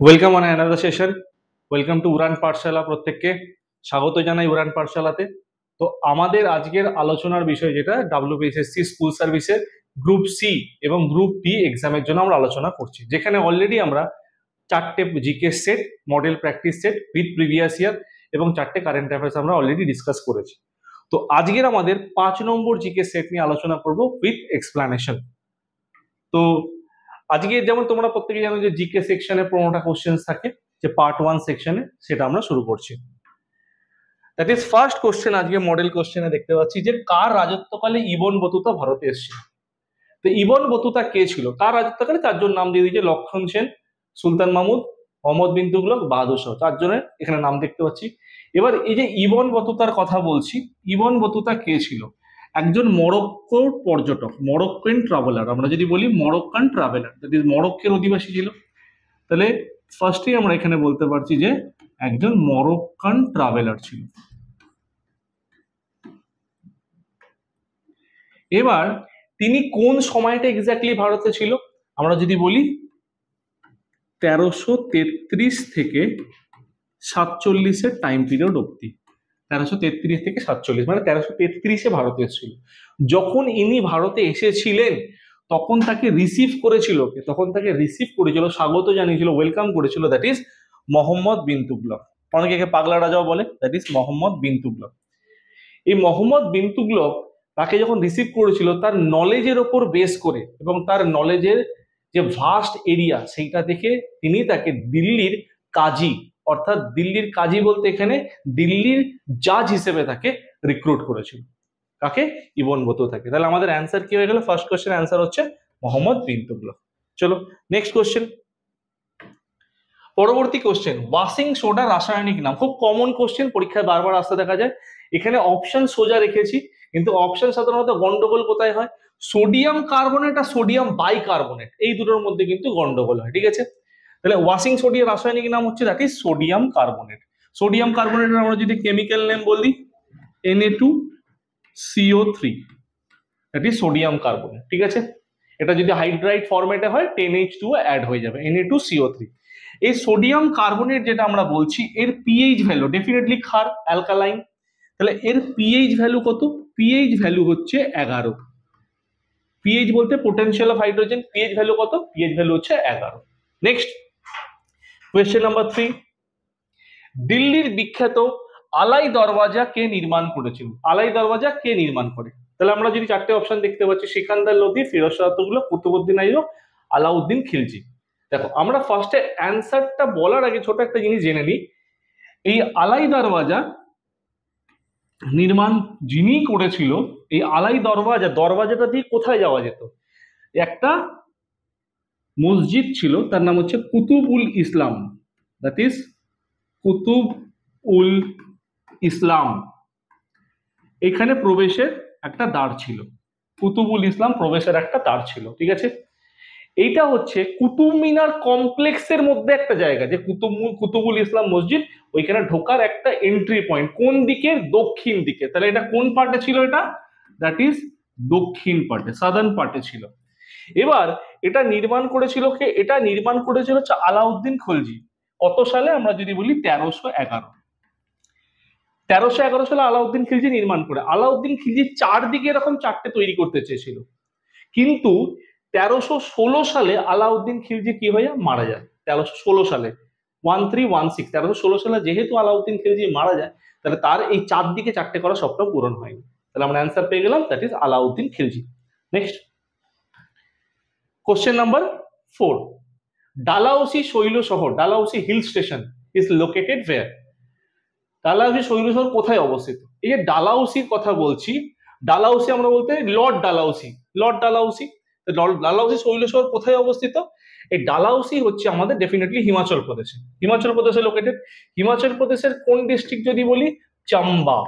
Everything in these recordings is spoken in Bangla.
Welcome on another session. Welcome to Uran Pathshala. প্রত্যেককে স্বাগত জানাই উড়ান পাঠশালাতে। তো আমাদের আজকের আলোচনার বিষয় যেটা ডাব্লিউবিএসএসসি স্কুল সার্ভিসের গ্রুপ সি এবং গ্রুপ ডি এক্সামের জন্য আমরা আলোচনা করছি, যেখানে অলরেডি আমরা 4টে GK set, model practice set with previous year এবং 4টে কারেন্ট অ্যাফেয়ার্স আমরা অলরেডি ডিসকাস করেছি। তো আজকের আমাদের 5 নম্বর জিকে সেট নিয়ে আলোচনা করব উইথ এক্সপ্লানেশন। তো আজকে যেমন তোমরা প্রত্যেকে জানো যে জিকে সেকশনে 15টা কোশ্চেন থাকে, যে পার্ট 1 সেকশনে, সেটা আমরা শুরু করছি। That is first question. আজকে মডেল কোশ্চেনে দেখতে পাচ্ছি যে কার রাজত্বকালে ইবন বতুতা ভারতে এসেছিল। তো ইবন বতুতা কে ছিল? কার রাজত্বকালে? 4জন নাম দিয়ে দিয়েছে, লক্ষণ সেন, সুলতান মাহমুদ, মোহাম্মদ বিন তুগলক, বাহাদুর শাহ। 4জনের এখানে নাম দেখতে পাচ্ছি। এবার এই যে ইবন বতুতার কথা বলছি, ইবন বতুতা কে ছিল? একজন মরক্কোর পর্যটক, মরক্কান ট্রাভেলার। আমরা যদি বলি মরক্কান ট্রাভেলার, দ্যাট ইজ মরক্কোর অধিবাসী ছিল। তাহলে ফার্স্টেই আমরা এখানে বলতে পারছি যে একজন মরক্কান ট্রাভেলার ছিল। এবার তিনি কোন সময়টা এক্স্যাক্টলি ভারতে ছিল? আমরা যদি বলি 1333 থেকে 47-এর টাইম পিরিয়ড অব্দি। 1333 থেকে 47, মানে 1333-এ ভারতে এসেছিল। যখন ইনি ভারতে এসেছিলেন তখন তাকে রিসিভ করেছিল কে? তখন তাকে রিসিভ করেছিল, স্বাগত জানিয়েছিল, ওয়েলকাম করেছিল, দ্যাট ইজ মোহাম্মদ বিন তুগলক। অনেকে একে পাগলা রাজাও বলে, দ্যাট ইজ মোহাম্মদ বিন তুগলক। এই মোহাম্মদ বিন তুগলক তাকে যখন রিসিভ করেছিল তার নলেজের ওপর বেস করে এবং তার নলেজের যে ভাস্ট এরিয়া সেইটা দেখে তিনি তাকে দিল্লির কাজী, অর্থাৎ দিল্লির কাজী বলতে এখানে দিল্লির জাজ হিসেবে তাকে রিক্রুট করেছিল। কাকে? ইবন বতুতাকে। তাহলে আমাদের অ্যান্সার কি হয়ে গেল? ফার্স্ট কোশ্চেন অ্যান্সার হচ্ছে মোহাম্মদ বিন তুগলক। চলো নেক্সট কোশ্চেন। পরবর্তী কোশ্চেন, ওয়াশিং সোডা রাসায়নিক নাম। খুব কমন কোশ্চেন, পরীক্ষায় বারবার আসতে দেখা যায়। এখানে অপশন সোজা রেখেছি, কিন্তু অপশন সাধারণত গন্ডগোল কোথায় হয়? সোডিয়াম কার্বনেট আর সোডিয়াম বাইকার্বনেট, এই দুটোর মধ্যে কিন্তু গন্ডগোল হয়। ঠিক আছে, তাহলে ওয়াশিং সোডিয়াম রাসায়নিক নাম হচ্ছে that is sodium carbonate. Sodium কার্বনেটের আমরা যদি কেমিক্যাল নেম বলি Na2CO3, that is sodium carbonate. ঠিক আছে, এটা যদি হাইড্রাইড ফরম্যাটে হয় 10H2 অ্যাড হয়ে যাবে, Na2CO3। এই সোডিয়াম কার্বনেট যেটা আমরা বলছি এর পিএইচ ভ্যালু ডেফিনেটলি ক্ষার, অ্যালকালাইন। তাহলে এর পিএইচ ভ্যালু কত? পিএইচ ভ্যালু হচ্ছে 11। পিএইচ বলতে potential of hydrogen. PH value কত? পিএইচ ভ্যালু হচ্ছে 11। নেক্সট কোয়েশ্চেন নাম্বার 3, দিল্লির বিখ্যাত আলাই দরওয়াজা কে নির্মাণ করেছিল? আলাই দরওয়াজা কে নির্মাণ করে? তাহলে আমরা যদি 4টে অপশন দেখতে পাচ্ছি, সিকান্দার লোধি, ফিরোজ শাহ তুগলক, কুতুবউদ্দিন আইবক, আলাউদ্দিন খিলজি। দেখো, আমরা ফার্স্টে অ্যান্সারটা বলার আগে ছোট একটা জিনিস জেনে নিই। এই আলাই দরওয়াজা নির্মাণ যিনি করেছিল, এই আলাই দরওয়াজাটা দিয়ে কোথায় যাওয়া যেত? একটা মসজিদ ছিল, তার নাম হচ্ছে কুতুব উল ইসলাম, দ্যাট ইজ কুতুব উল ইসলাম। এখানে প্রবেশের একটা দ্বার ছিল, কুতুবুল ইসলাম প্রবেশের একটা দ্বার ছিল। ঠিক আছে, এইটা হচ্ছে কুতুব মিনার কমপ্লেক্সের মধ্যে একটা জায়গা, যে কুতুবুল ইসলাম মসজিদ, ওইখানে ঢোকার একটা এন্ট্রি পয়েন্ট। কোন দিকে? দক্ষিণ দিকে। তাহলে এটা কোন পার্টে ছিল? এটা দ্যাট ইজ দক্ষিণ পার্টে, সাদার্ন পার্টে ছিল। এবার এটা নির্মাণ করেছিল কে? এটা নির্মাণ করেছিল হচ্ছে আলাউদ্দিন খলজি। কত সালে? আমরা যদি বলি 1311। 1311 সালে আলাউদ্দিন খিলজি নির্মাণ করে। আলাউদ্দিন খিলজি চারদিকে এরকম 4টে তৈরি করতে চেয়েছিল, কিন্তু 1316 সালে আলাউদ্দিন খিলজি কি হয়ে মারা যায়। 1316 সালে 1316, 1316 সালে যেহেতু আলাউদ্দিন খিলজি মারা যায়, তাহলে তার এই চারদিকে 4টে করা স্বপ্ন পূরণ হয়নি। তাহলে আমরা অ্যান্সার পেয়ে গেলাম, that is Alauddin Khilji. Next question number 4, Dalhousie শৈল শহর, Dalhousie hill station is located where? Dalhousie শৈল শহর কোথায় অবস্থিত? এই যে ডালাউসির কথা বলছি, ডালাউসি আমরা বলতে লর্ড ডালাউসি, লর্ড ডালাউসি। ডালাউসি শৈল শহর কোথায় অবস্থিত? এই ডালাউসি হচ্ছে আমাদের ডেফিনেটলি হিমাচল প্রদেশে, হিমাচল প্রদেশে লোকেটেড। হিমাচল প্রদেশের কোন ডিস্ট্রিক্ট যদি বলি? চাম্বা।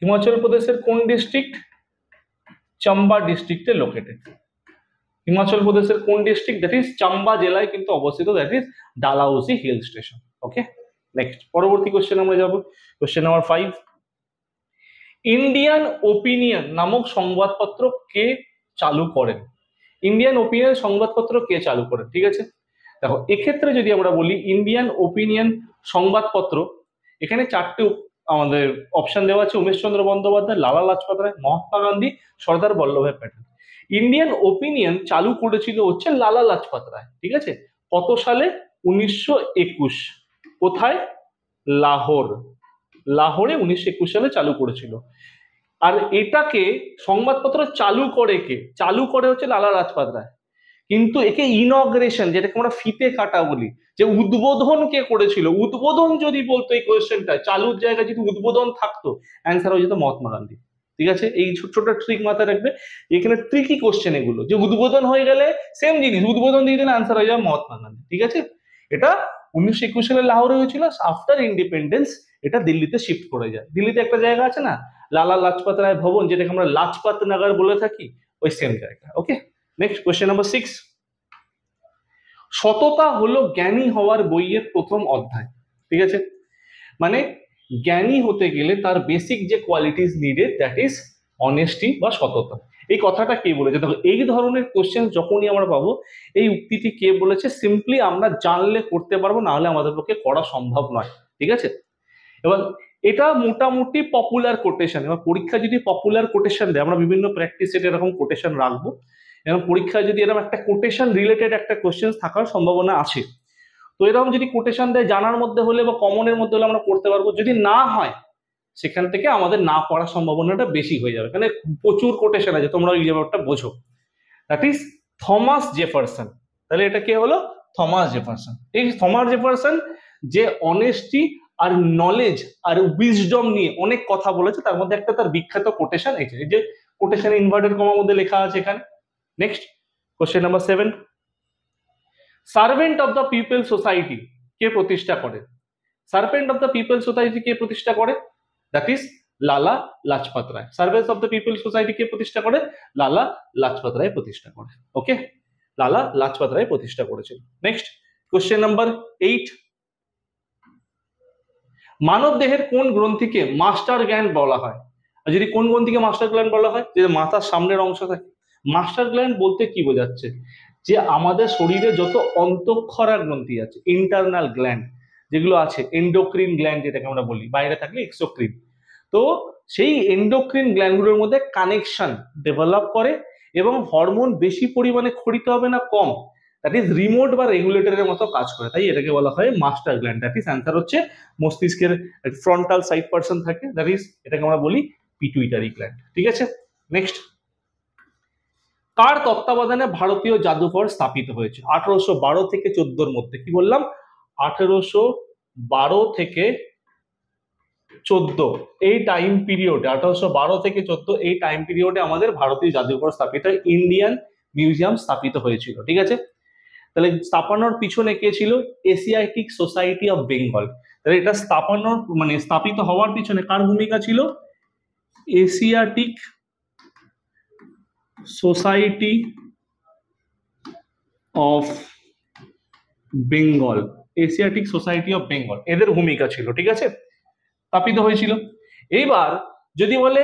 হিমাচল প্রদেশের কোন ডিস্ট্রিক্ট? চাম্বা ডিস্ট্রিক্টে লোকেটেড। হিমাচল প্রদেশের কোন ডিস্ট্রিক্ট? দ্যাট ইজ চাম্বা জেলায় কিন্তু অবস্থিত, that is Dalhousie hill station. Okay, next পরবর্তী কোশ্চেন আমরা যাব, কোশ্চেন নাম্বার 5, ইন্ডিয়ান ওপিনিয়ন নামক সংবাদপত্র কে চালু করেন? ইন্ডিয়ান ওপিনিয়ন সংবাদপত্র কে চালু করেন? ঠিক আছে, দেখো এক্ষেত্রে যদি আমরা বলি ইন্ডিয়ান ওপিনিয়ন সংবাদপত্র, এখানে চারটে আমাদের অপশন দেওয়া আছে: উমেশচন্দ্র বন্দ্যোপাধ্যায়, লালা লাজপত রায়, মহাত্মা গান্ধী, সর্দার বল্লভভাই প্যাটেল। ইন্ডিয়ান ওপিনিয়ন চালু করেছিল হচ্ছে লালা লাজপত রায়, ঠিক আছে? কত সালে? 1921। কোথায়? লাহোর। লাহোরে 1921 সালে চালু করেছিল। আর এটাকে সংবাদপত্র চালু করে কে? চালু করে হচ্ছে লালা লাজপত রায়। কিন্তু একে ইনগ্রেশন, যেটাকে আমরা ফিতে কাটা বলি, যে উদ্বোধন কে করেছিল? উদ্বোধন যদি বলতো এই কোয়েশ্চেনটা, চালুর জায়গায় যদি উদ্বোধন থাকতো, অ্যান্সার হয়ে যেত মহাত্মা গান্ধী। ঠিক আছে? এই ছোট ছোট ট্রিক মাথায় রাখবে, এখানে ট্রিকি কোশ্চেন এগুলো, যে উদ্বোধন হয়ে গেলে সেম জিনিস, উদ্বোধন দিয়ে দিলে অ্যান্সার হয়ে যাবে মহাত্মা গান্ধী। ঠিক আছে? এটা 1921 সালে লাহোরে হয়েছিল। আফটার ইন্ডিপেন্ডেন্স এটা দিল্লিতে শিফট করে যায়। দিল্লিতে একটা জায়গা আছে না, লালা লাজপত রায় ভবন, যেটাকে আমরা লাজপত নগর বলে থাকি, ওই সেম জায়গা। ওকে, নেক্সট কোয়েশ্চেন নাম্বার 6। সততা হলো জ্ঞানী হওয়ার বইয়ের প্রথম অধ্যায়। ঠিক আছে? মানে জ্ঞানী হতে গেলে তার বেসিক যে qualities needed, that is honesty বা সততা। এই কথাটা কে বলেছে? দেখো এই ধরনের কোশ্চেন যখনই আমরা পাবো, এই উক্তিটি কে বলেছে সিম্পলি আমরা জানলে করতে পারবো, না হলে আমাদের পক্ষে করা সম্ভব নয়। ঠিক আছে? এবার এটা মোটামুটি পপুলার কোটেশন। এবার পরীক্ষা যদি পপুলার কোটেশন দেয়, আমরা বিভিন্ন প্র্যাকটিস সেটে এরকম কোটেশন রাখবো, এবং পরীক্ষায় যদি এরকম একটা কোটেশন রিলেটেড একটা কোশ্চেন থাকার সম্ভাবনা আছে। তো এরকম যদি কোটেশন দেয়, জানার মধ্যে হলে বা কমনের মধ্যে হলে আমরা করতে পারবো। যদি না হয়, সেখান থেকে আমাদের না পড়ার সম্ভাবনাটা বেশি হয়ে যাবে, কারণ প্রচুর কোটেশন আছে, তোমরা এই ব্যাপারটা বোঝো। That is Thomas Jefferson. তাহলে এটা কে হলো? Thomas Jefferson. এই থমাস জেফারসন যে অনেস্টি আর নলেজ আর উইজডম নিয়ে অনেক কথা বলেছে, তার মধ্যে একটা তার বিখ্যাত কোটেশন এই যে কোটেশন ইনভার্টেড কমার মধ্যে লেখা আছে এখানে। Next question number 7। Servant of the people society কে প্রতিষ্ঠা করে? Servant of the people society কে প্রতিষ্ঠা করে? That is Lala Lajpat Rai. Servant of the people society কে প্রতিষ্ঠা করে? লালা লাজপত রায় প্রতিষ্ঠা করে। ওকে, লালা লাজপত রায় প্রতিষ্ঠা করেছিল। Next question number 8। মানব দেহের কোন গ্রন্থিকে মাস্টার গ্ল্যান্ড বলা হয়? আর যদি কোন গ্রন্থিকে মাস্টার গ্ল্যান্ড বলা হয়? যে মাথার সামনের অংশ থাকে। মাস্টার গ্ল্যান্ড বলতে কি বোঝাচ্ছে? যে আমাদের শরীরে যত অন্তঃক্ষরা গ্রন্থি আছে, ইন্টারনাল গ্ল্যান্ড যেগুলো আছে, এন্ডোক্রিন গ্ল্যান্ড যেটাকে আমরা বলি, বাইরে থাকলে এক্সোক্রিন, তো সেই এন্ডোক্রিন গ্ল্যান্ডগুলোর মধ্যে কানেকশন ডেভেলপ করে এবং হরমোন বেশি পরিমাণে ক্ষরিত হবে না কম, দ্যাট ইজ রিমোট বা রেগুলেটরের মতো কাজ করে। তাই এটাকে বলা হয় master gland. That is answer হচ্ছে মস্তিষ্কের ফ্রন্টাল সাইড পার্সন থাকে, দ্যাট ইজ এটাকে আমরা বলি পিটুইটারি গ্ল্যান্ড। ঠিক আছে? নেক্সট, কার তত্ত্বাবধানে ভারতীয় জাদুঘর স্থাপিত হয়েছে? 1812 থেকে 14 মধ্যে। কি বললাম? 1812 থেকে 14 এই টাইম পিরিয়ডে, 1812 থেকে 14 এই টাইম পিরিয়ডে আমাদের ভারতীয় জাদুঘর স্থাপিত হয়, ইন্ডিয়ান মিউজিয়াম স্থাপিত হয়েছিল। ঠিক আছে? তাহলে স্থাপনার পিছনে কে ছিল? Asiatic society of Bengal. তাহলে এটা স্থাপনার মানে স্থাপিত হওয়ার পিছনে কার ভূমিকা ছিল? Asiatic society of Bengal, Asiatic society of Bengal, এদের ভূমিকা ছিল। ঠিক আছে? স্থাপিত হয়েছিল। এইবার যদি বলে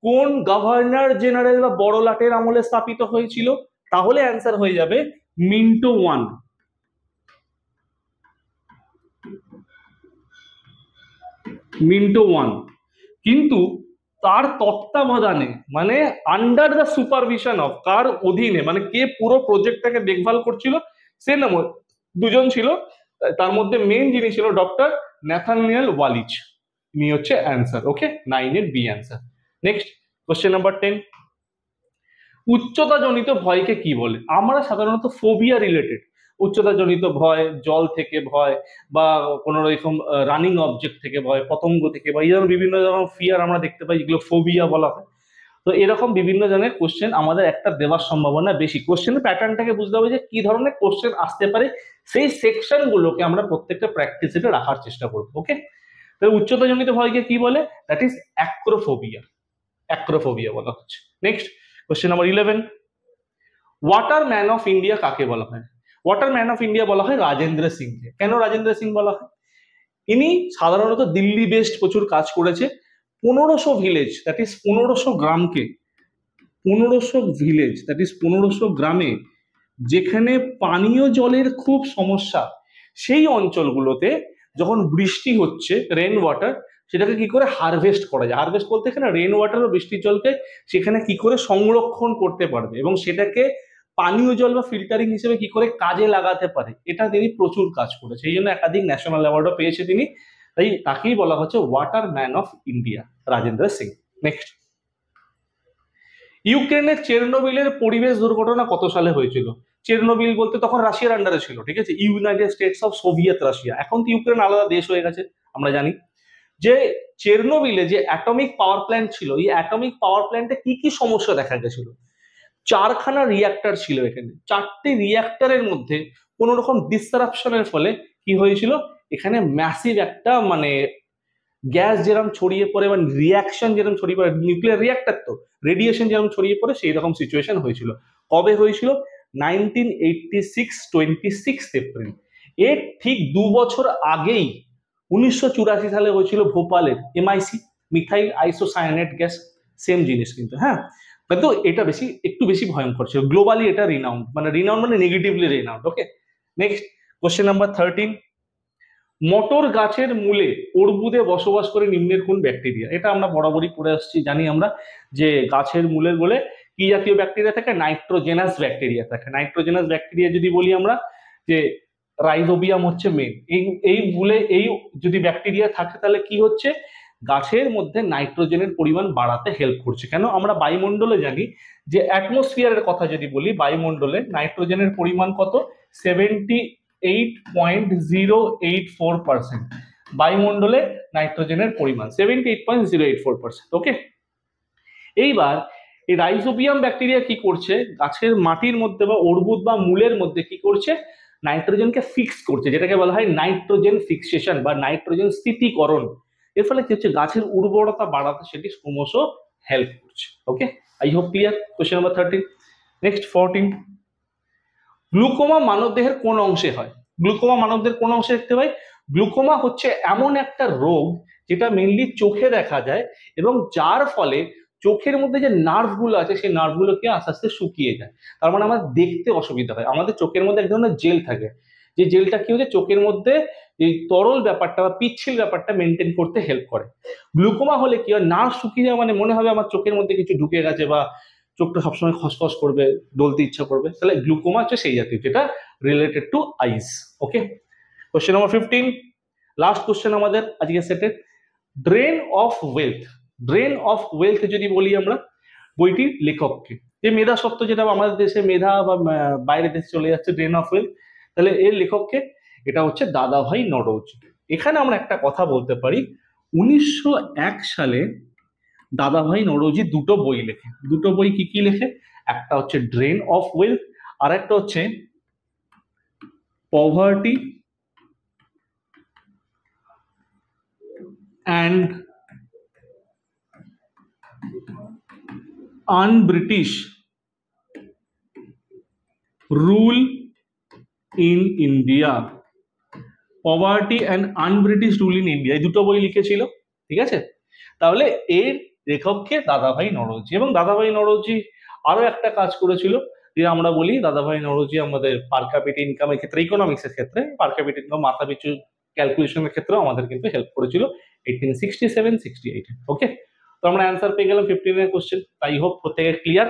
কোন গভর্নর জেনারেল বা বড় লাটের আমলে স্থাপিত হয়েছিল, তাহলে অ্যান্সার হয়ে যাবে মিন্টো ওয়ান। Minto one. কিন্তু তার তত্ত্বাবধানে, মানে আন্ডার দ্য সুপারভিশন অফ, কার অধীনে, মানে কে পুরো প্রজেক্টটাকে দেখভাল করছিল, সে নাম দুজন ছিল। তার মধ্যে মেইন যিনি ছিল ডক্টর ন্যাথানিয়েল ওয়ালিচ, ইনি হচ্ছে অ্যান্সার। ওকে, 9 এর B answer. Next question number 10। উচ্চতা জনিত ভয়কে কি বলে? আমরা সাধারণত ফোবিয়া রিলেটেড, উচ্চতা জনিত ভয়, জল থেকে ভয়, বা কোনো রকম রানিং অবজেক্ট থেকে ভয়, পতঙ্গ থেকে ভয়, এই ধরনের বিভিন্ন ধরনের ফিয়ার আমরা দেখতে পাই, যেগুলো ফোবিয়া বলা হয়। তো এরকম বিভিন্ন ধরনের কোশ্চেন আমাদের একটা দেওয়ার সম্ভাবনা বেশি। কোশ্চেনের প্যাটার্নটাকে বুঝতে হবে যে কি ধরনের কোশ্চেন আসতে পারে, সেই সেকশন গুলোকে আমরা প্রত্যেকটা প্র্যাকটিস সেটে রাখার চেষ্টা করবো। ওকে, তাহলে উচ্চতা জনিত ভয়কে কি বলে? That is acrophobia. অ্যাক্রোফোবিয়া বলা হচ্ছে। Next question number 11। Water man of India কাকে বলা হয়? ওয়াটার ম্যান অফ ইন্ডিয়া বলা হয় রাজেন্দ্র সিংকে। কেন রাজেন্দ্র সিং বলা হয়? ইনি সাধারণত দিল্লি বেসড প্রচুর কাজ করেছে। 1500 ভিলেজ, দ্যাট ইজ 1500 গ্রামকে, 1500 ভিলেজ, দ্যাট ইজ 1500 গ্রামে যেখানে পানীয় জলের খুব সমস্যা, সেই অঞ্চলগুলোতে যখন বৃষ্টি হচ্ছে রেন ওয়াটার, সেটাকে কি করে হারভেস্ট করা যায়। হারভেস্ট বলতে এখানে রেন ওয়াটার ও বৃষ্টির জলকে সেখানে কি করে সংরক্ষণ করতে পারবে এবং সেটাকে পানীয় জল বা ফিল্টারিং হিসেবে কি করে কাজে লাগাতে পারে, এটা তিনি প্রচুর কাজ করেছে। এই জন্য একাধিক ন্যাশনাল অ্যাওয়ার্ডও পেয়েছে তিনি। তাই তাকেই বলা হচ্ছে water man of India, Rajendra Singh. Next, ইউক্রেনের চেরনোবিলের পরিবেশ দুর্ঘটনা কত সালে হয়েছিল? চেরনোবিল বলতে তখন রাশিয়ার আন্ডারে ছিল, ঠিক আছে, United states of Soviet Russia. এখন তো ইউক্রেন আলাদা দেশ হয়ে গেছে আমরা জানি। যে চেরনোবিলে যে অ্যাটমিক পাওয়ার প্ল্যান্ট ছিল, এই অ্যাটমিক পাওয়ার প্ল্যান্টে কি কি সমস্যা দেখা গেছিল? 4খানা রিয়াক্টর ছিল এখানে, 4টে রিয়াক্টরের মধ্যে কোন রকম ডিসরাপশনের ফলে কি হয়েছিল, এখানে ম্যাসিভ একটা মানে গ্যাস যেরকম ছড়িয়ে পড়ে বা রিয়াকশন যেরকম ছড়িয়ে পড়ে, নিউক্লিয়ার রিয়াক্টর তো রেডিয়েশন যেরকম ছড়িয়ে পড়ে, সেই রকম সিচুয়েশন হয়েছিল। কবে হয়েছিল? 1986, 26 এপ্রিল। এর ঠিক 2 বছর আগেই 1984 সালে হয়েছিল ভোপালের MIC, methyl isocyanate gas, same জিনিস কিন্তু, হ্যাঁ। কিন্তু এটা একটু বেশি ভয়ঙ্কর ছিল। গ্লোবালি এটা রিনাউন্ড, মানে রিনাউন্ড মানে নেগেটিভলি রিনাউন্ড। ওকে, নেক্সট কোশ্চেন নাম্বার 13, মটর গাছের মূলে অর্বুদে বসবাস করে নিম্নের কোন ব্যাকটেরিয়া? এটা আমরা বরাবরই পড়ে আসছি, জানি আমরা যে গাছের মূলের বলে কি জাতীয় ব্যাকটেরিয়া থাকে? নাইট্রোজেনাস ব্যাকটেরিয়া থাকে। নাইট্রোজেনাস ব্যাকটেরিয়া যদি বলি আমরা যে রাইজোবিয়াম হচ্ছে মেন। এই মূলে এই যদি ব্যাকটেরিয়া থাকে তাহলে কি হচ্ছে, গাছের মধ্যে নাইট্রোজেনের পরিমাণ বাড়াতে হেল্প করছে। কেন? আমরা বায়ুমণ্ডলে জানি যে অ্যাটমসফিয়ারের কথা যদি বলি, বায়ুমণ্ডলে নাইট্রোজেনের পরিমাণ কত? 78.084%। বায়ুমণ্ডলে নাইট্রোজেনের পরিমাণ 78.084%। ওকে, এইবার এই রাইজোবিয়াম ব্যাকটেরিয়া কি করছে, গাছের মাটির মধ্যে বা অর্বুদ বা মূলের মধ্যে কি করছে, নাইট্রোজেনকে ফিক্স করছে, যেটাকে বলা হয় নাইট্রোজেন ফিক্সেশন বা নাইট্রোজেন স্থিতিকরণ। এর ফলে কি হচ্ছে, গাছের উর্বরতা বাড়াতে সেটি ক্রমশ হেল্প করছে। Okay, I hope clear. Question number 13। Next 14, glaucoma মানবদেহের কোন অংশে হয়? গ্লুকোমা মানবদেহের কোন অংশে দেখতে পাই? গ্লুকোমা হচ্ছে এমন একটা রোগ যেটা মেনলি চোখে দেখা যায় এবং যার ফলে চোখের মধ্যে যে নার্ভগুলো আছে সেই নার্ভগুলোকে আস্তে আস্তে শুকিয়ে যায়। তার মানে আমাদের দেখতে অসুবিধা হয়। আমাদের চোখের মধ্যে এক ধরনের জেল থাকে, যে জেলটা কি হচ্ছে চোখের মধ্যে এই তরল ব্যাপারটা বা পিচ্ছিল ব্যাপারটা মেনটেন করতে হেল্প করে। গ্লুকোমা হলে কি হয়, নার্ভ শুকিয়ে যাওয়া মানে মনে হবে আমার চোখের মধ্যে কিছু ঢুকে গেছে বা চোখটা সবসময় খসখস করবে, ডলতে ইচ্ছা করবে। তাহলে গ্লুকোমা হচ্ছে সেই জাতীয়, যেটা related to ice. Okay, question number 15, last question আমাদের আজকে সেটের। Drain of wealth. Drain of wealth যদি বলি আমরা, বইটির লেখককে, যে মেধা সত্ত্ব যেটা আমাদের দেশে মেধা বা বাইরের দেশে চলে যাচ্ছে, ড্রেন অফ ওয়েলথ, তাহলে এর লেখককে, এটা হচ্ছে দাদাভাই নওরোজি। এখানে আমরা একটা কথা বলতে পারি, 1901 সালে দাদাভাই নওরোজি দুটো বই লেখে। দুটো বই কি কি লেখে? একটা হচ্ছে ড্রেন অফ ওয়েলথ, আর একটা হচ্ছে poverty and un-British rule in India. Poverty and un-British rule in India, এই দুটো বই লিখেছিল, ঠিক আছে। তাহলে এর লেখককে দাদাভাই নওরোজি। এবং দাদাভাই নওরোজি আরো একটা কাজ করেছিল, যে আমরা বলি দাদাভাই নওরোজি আমাদের পার ক্যাপিটা ইনকামের ক্ষেত্রে, ইকোনমিক্সের ক্ষেত্রে পার ক্যাপিটা ইনকাম মাথা পিছু ক্যালকুলেশনের ক্ষেত্রেও আমাদের কিন্তু হেল্প করেছিল 1867-68। ওকে, তো আমরা অ্যান্সার পেয়ে গেলাম 15 এর কোশ্চেন। আই হোপ প্রত্যেকের ক্লিয়ার।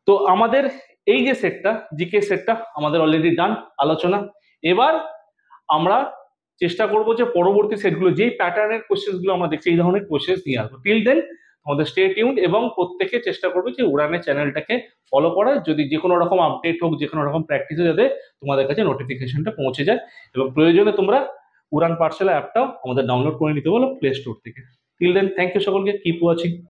তো আমাদের এই যে সেটটা, জিকে সেটটা আমাদের অলরেডি ডান আলোচনা। এবার আমরা চেষ্টা করবো যে পরবর্তী সেটগুলো যেই প্যাটার্নের কোশ্চেনগুলো আমরা দেখছি, এই ধরনের কোশ্চেন নিয়ে আসবো। টিল দেন আমাদের স্টে টিউনড, এবং প্রত্যেকে চেষ্টা করবে যে উড়ানের চ্যানেলটাকে ফলো করার, যদি যে কোনো রকম আপডেট হোক, যে কোনো রকম প্র্যাকটিসে যাতে তোমাদের কাছে নোটিফিকেশনটা পৌঁছে যায়, এবং প্রয়োজনে তোমরা উড়ান পাঠশালা অ্যাপটাও আমাদের ডাউনলোড করে নিতে বলো প্লে স্টোর থেকে। টিল দেন থ্যাংক ইউ সকলকে, কিপ ওয়াচিং।